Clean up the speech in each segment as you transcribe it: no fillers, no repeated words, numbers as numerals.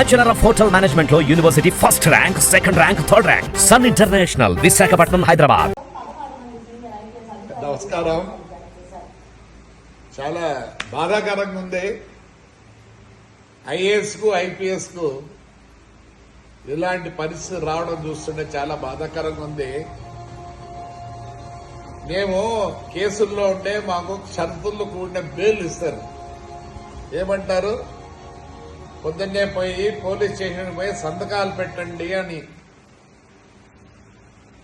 Bachelor of hotel management లో university first rank, second rank, third rank. Sun International, Visakhapatnam, Hyderabad. నమస్కారం. చాలా బాధాకరంగా ఉంది. ఐఏఎస్ కు ఐపీఎస్ కు ఇలాంటి పరిస్థితి రావడం చూస్తుంటే చాలా బాధాకరంగా ఉంది. మేము కేసుల్లో ఉంటే మాకు షరతుల్లో కూడిన బెయిల్ ఇస్తారు. ఏమంటారు, పొద్దున్నే పోయి పోలీస్ స్టేషన్ పోయి సంతకాలు పెట్టండి అని.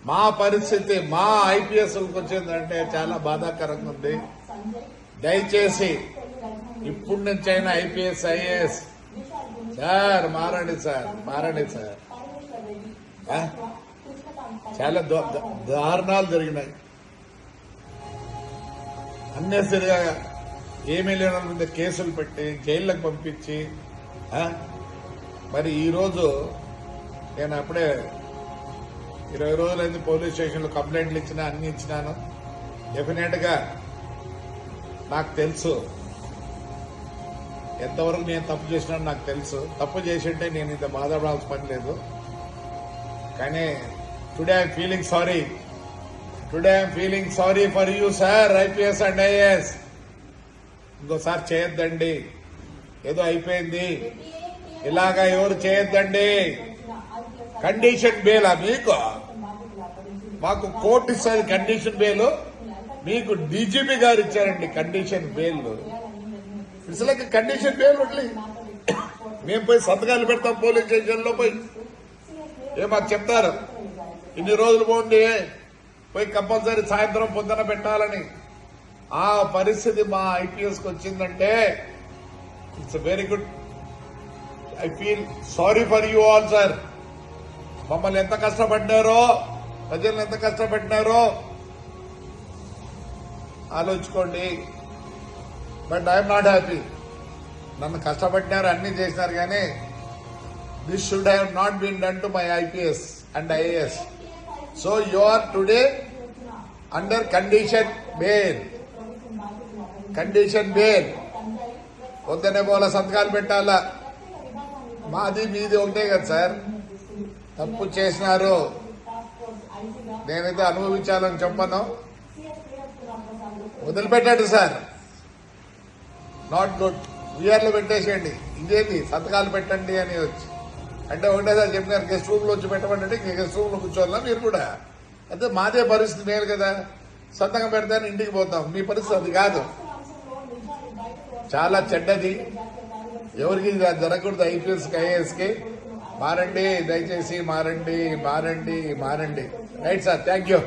మా పరిస్థితి మా ఐపీఎస్లకు వచ్చిందంటే చాలా బాధాకరంగా ఉంది. దయచేసి ఇప్పటి నుంచైనా ఐపీఎస్ ఐఏఎస్ సార్ మారండి సార్, మారండి సార్. చాలా దారుణాలు జరిగినాయి. అన్నెసరిగా ఏమీ లేని వాళ్ళ మీద కేసులు పెట్టి జైళ్లకు పంపించి, మరి ఈరోజు నేను అప్పుడే 20 రోజులైంది పోలీస్ స్టేషన్లో కంప్లైంట్లు ఇచ్చినా, అన్ని ఇచ్చినాను. డెఫినెట్ గా నాకు తెలుసు ఎంతవరకు నేను తప్పు చేసినా నాకు తెలుసు. తప్పు చేసింటే నేను ఇంత బాధపడాల్సిన పని లేదు. కానీ today I'm feeling sorry. Today I'm feeling sorry for you sir, IPS and IAS. ఇంకోసారి చేయొద్దండి. ఏదో అయిపోయింది, ఇలాగా ఎవరు చేయొద్దండి. కండిషన్ బెయిలా మీకు? మాకు కోర్టు ఇస్తుంది కండిషన్ బెయిల్, మీకు డీజీపీ గారు ఇచ్చారండి కండిషన్ బెయిల్. ఇసలకి కండిషన్ బెయిల్ వదిలి మేము పోయి సంతకాలు పెడతాం పోలీస్ స్టేషన్లో పోయి. మాకు చెప్తారు ఇన్ని రోజులు పోండి, పోయి కంపల్సరీ సాయంత్రం పొద్దున పెట్టాలని. ఆ పరిస్థితి మా ఐపీఎస్కి వచ్చిందంటే it's very good. I feel sorry for you all sir. మమ్మల్ని ఎంత కష్టపడ్డారో, ప్రజలను ఎంత కష్టపెట్టినారో ఆలోచించుకోండి. But I'm not happy. నన్ను కష్టపడినారు, అన్ని చేసినారు, కానీ this should have not been done to my IPS and IAS. So you are today under condition bail. Condition bail పొద్దునే పోల సంతకాలు పెట్టాలా. మాది మీది ఒకటే కదా సార్. తప్పు చేసినారు, నేనైతే అనుభవించాలని చెప్పను. వదిలిపెట్టాడు సార్, నాట్ గుడ్. వీఆర్లో పెట్టేసేయండి. ఇదేంటి సంతకాలు పెట్టండి అని వచ్చి అంటే ఒకటేసారి చెప్పినారు గెస్ట్ రూమ్ లో వచ్చి పెట్టమంటే గెస్ట్ రూమ్ లో కూర్చోవాలా మీరు కూడా. అయితే మాదే పరిస్థితి మేలు కదా, సంతకం పెడతాను ఇంటికి పోతాం. మీ పరిస్థితి అది కాదు, చాలా చెడ్డది. ఎవరికి జరగకూడదు. ఐపీఎస్ కి ఐఏఎస్ కి మారండి, దయచేసి మారండి, మారండి, మారండి. Right sir, thank you.